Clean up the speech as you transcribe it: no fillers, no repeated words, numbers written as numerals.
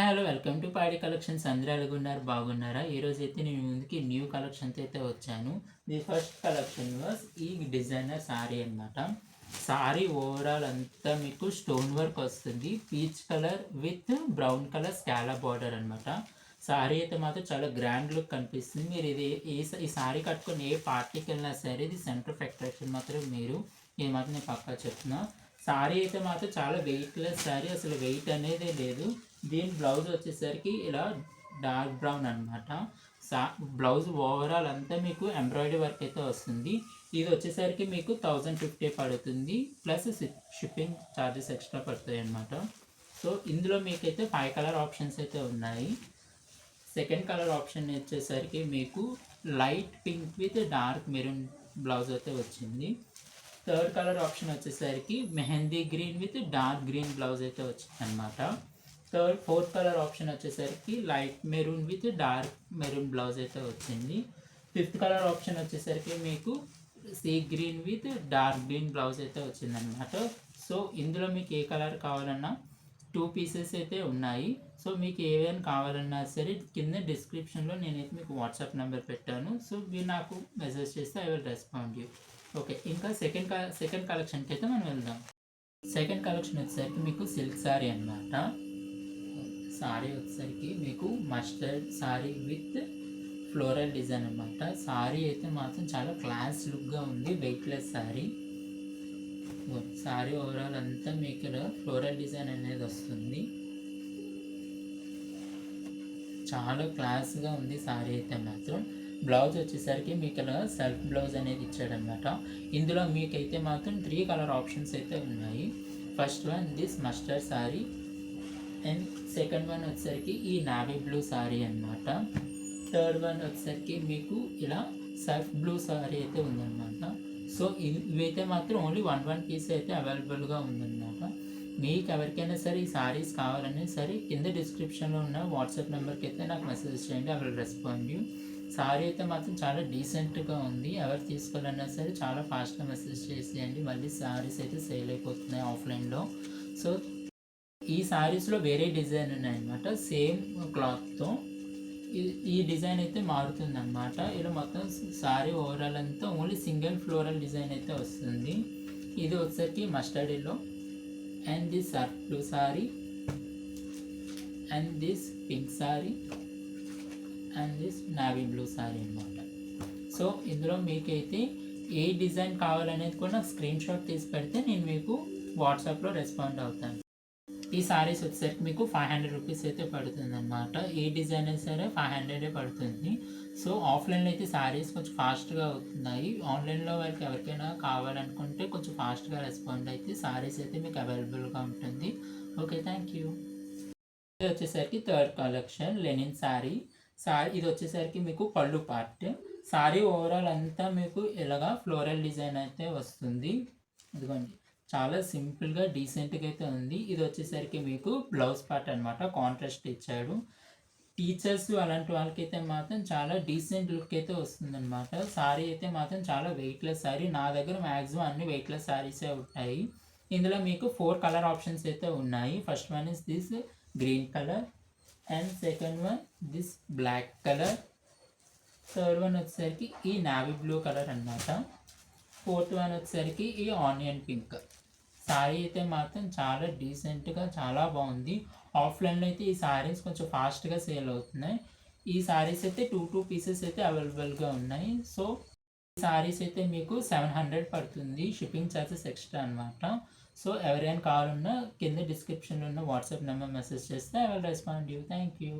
Hello welcome to పాడి collections. అందరూ ఎలాగున్నారు, బాగున్నారా? ఈరోజు అయితే నేను ముందుకి న్యూ కలెక్షన్తో అయితే వచ్చాను. ది ఫస్ట్ కలెక్షన్ వాస్ ఈ డిజైనర్ శారీ అనమాట. శారీ ఓవరాల్ అంతా మీకు స్టోన్ వర్క్ వస్తుంది. Peach colour with brown colour scallop border అనమాట. శారీ అయితే మాత్రం చాలా గ్రాండ్ లుక్ కనిపిస్తుంది. మీరు ఇది ఈ శారీ కట్టుకొని ఏ పార్టీకి వెళ్ళినా సరే ఇది సెంటర్ ఆఫ్ అట్రాక్షన్ మాత్రం మీరు ఇది మాత్రం నేను పక్కా చెప్తున్నా. శారీ అయితే మాత్రం చాలా వెయిట్లెస్ శారీ, అసలు వెయిట్ అనేది లేదు. దీని బ్లౌజ్ వచ్చేసరికి ఇలా డార్క్ బ్రౌన్ అనమాట. బ్లౌజ్ ఓవరాల్ అంతా మీకు ఎంబ్రాయిడరీ వర్క్ అయితే వస్తుంది. ఇది వచ్చేసరికి మీకు 1050 పడుతుంది, ప్లస్ షిప్పింగ్ ఛార్జెస్ ఎక్స్ట్రా పడుతాయి అనమాట. సో ఇందులో మీకైతే 5 కలర్ ఆప్షన్స్ అయితే ఉన్నాయి. సెకండ్ కలర్ ఆప్షన్ వచ్చేసరికి మీకు light pink with dark maroon blouse అయితే వచ్చింది. థర్డ్ కలర్ ఆప్షన్ వచ్చేసరికి mehndi green with dark green blouse అయితే వచ్చింది అనమాట. ఫోర్త్ కలర్ ఆప్షన్ వచ్చేసరికి light maroon with dark maroon blouse అయితే వచ్చింది. ఫిఫ్త్ కలర్ ఆప్షన్ వచ్చేసరికి మీకు sea green with dark green blouse అయితే వచ్చింది అనమాట. సో ఇందులో మీకు ఏ కలర్ కావాలన్నా 2 పీసెస్ అయితే ఉన్నాయి. సో మీకు ఏవైనా కావాలన్నా సరే కింద డిస్క్రిప్షన్లో నేనైతే మీకు వాట్సాప్ నెంబర్ పెట్టాను. సో మీరు నాకు మెసేజ్ చేస్తే I will respond you. Okay, ఇంకా సెకండ్ కలెక్షన్కి అయితే మనం వెళ్దాం. సెకండ్ కలెక్షన్ వచ్చేసరికి మీకు సిల్క్ శారీ అనమాట. శారీ వచ్చేసరికి మీకు mustard sari with floral design అనమాట. శారీ అయితే మాత్రం చాలా క్లాస్ లుక్గా ఉంది, వెయిట్లెస్ శారీ. శారీ ఓవరాల్ అంతా మీకు ఇక్కడ ఫ్లోరల్ డిజైన్ అనేది వస్తుంది. చాలా క్లాస్గా ఉంది శారీ అయితే మాత్రం. బ్లౌజ్ వచ్చేసరికి మీకు ఇక్కడ సెల్ఫ్ బ్లౌజ్ అనేది ఇచ్చాడనమాట. ఇందులో మీకైతే మాత్రం 3 కలర్ ఆప్షన్స్ అయితే ఉన్నాయి. First one this mustard sari, and second one వచ్చేసరికి ఈ నావీ బ్లూ శారీ అనమాట. థర్డ్ వన్ వచ్చేసరికి మీకు ఇలా సెల్ఫ్ బ్లూ శారీ అయితే ఉందన్నమాట. సో ఇవైతే మాత్రం ఓన్లీ 1 పీస్ అయితే అవైలబుల్గా ఉందన్నమాట. మీకు ఎవరికైనా సరే ఈ శారీస్ కావాలన్నా సరే కింద డిస్క్రిప్షన్లో ఉన్న వాట్సాప్ నెంబర్కి అయితే నాకు మెసేజ్ చేయండి, I will respond you. Sari అయితే మాత్రం చాలా డీసెంట్గా ఉంది. ఎవరు తీసుకోవాలన్నా సరే చాలా ఫాస్ట్గా మెసేజ్ చేసేయండి, మళ్ళీ శారీస్ అయితే సేల్ అయిపోతున్నాయి ఆఫ్లైన్లో. సో ఈ శారీస్లో వేరే డిజైన్ ఉన్నాయన్నమాట. సేమ్ క్లాత్తో ఈ డిజైన్ అయితే మారుతుంది అనమాట. ఇలా మొత్తం శారీ ఓవరాల్ అంతా ఓన్లీ సింగిల్ ఫ్లోరల్ డిజైన్ అయితే వస్తుంది. ఇది వచ్చేసరికి mustard yellow, and this Surf blue sari, and this pink sari, and this navy blue sari అనమాట. సో ఇందులో మీకైతే ఏ డిజైన్ కావాలనేది కూడా నాకు స్క్రీన్ షాట్ తీసి పెడితే నేను మీకు వాట్సాప్లో రెస్పాండ్ అవుతాను. ఈ శారీస్ వచ్చేసరికి మీకు 500 రూపీస్ అయితే పడుతుంది అనమాట. ఏ డిజైన్ అయినా సరే 500 పడుతుంది. సో ఆఫ్లైన్లో అయితే శారీస్ కొంచెం ఫాస్ట్గా అవుతున్నాయి. ఆన్లైన్లో వాళ్ళకి ఎవరికైనా కావాలనుకుంటే కొంచెం ఫాస్ట్గా రెస్పాండ్ అయితే శారీస్ అయితే మీకు అవైలబుల్గా ఉంటుంది. Okay, thank you. ఇది వచ్చేసరికి థర్డ్ కలెక్షన్ లెనిన్ శారీ. ఇది వచ్చేసరికి మీకు పళ్ళు పార్ట్. శారీ ఓవరాల్ అంతా మీకు ఇలాగా ఫ్లోరల్ డిజైన్ అయితే వస్తుంది. ఇదిగోండి, చాలా సింపుల్గా డీసెంట్గా అయితే ఉంది. ఇది వచ్చేసరికి మీకు బ్లౌజ్ పార్ట్ అనమాట, కాంట్రాస్ట్ ఇచ్చాడు. టీచర్స్ అలాంటి వాళ్ళకైతే మాత్రం చాలా డీసెంట్ లుక్ అయితే వస్తుందన్నమాట. శారీ అయితే మాత్రం చాలా వెయిట్లెస్ శారీ. నా దగ్గర మ్యాక్సిమం అన్ని వెయిట్లెస్ శారీసే ఉంటాయి. ఇందులో మీకు 4 కలర్ ఆప్షన్స్ అయితే ఉన్నాయి. First one is this green colour, and second one this black colour, third one వచ్చేసరికి ఈ నావీ బ్లూ కలర్ అనమాట. ఫోర్త్ వన్ వచ్చేసరికి ఈ ఆనియన్ పింక్. శారీ అయితే మాత్రం చాలా డీసెంట్గా చాలా బాగుంది. ఆఫ్లైన్లో అయితే ఈ శారీస్ కొంచెం ఫాస్ట్గా సేల్ అవుతున్నాయి. ఈ శారీస్ అయితే 2 పీసెస్ అయితే అవైలబుల్గా ఉన్నాయి. సో ఈ శారీస్ అయితే మీకు 700 పడుతుంది, షిప్పింగ్ ఛార్జెస్ ఎక్స్ట్రా అనమాట. సో ఎవరైనా కావాలన్నా కింద డిస్క్రిప్షన్లో ఉన్న వాట్సాప్ నెంబర్ మెసేజ్ చేస్తే I will respond you. Thank you.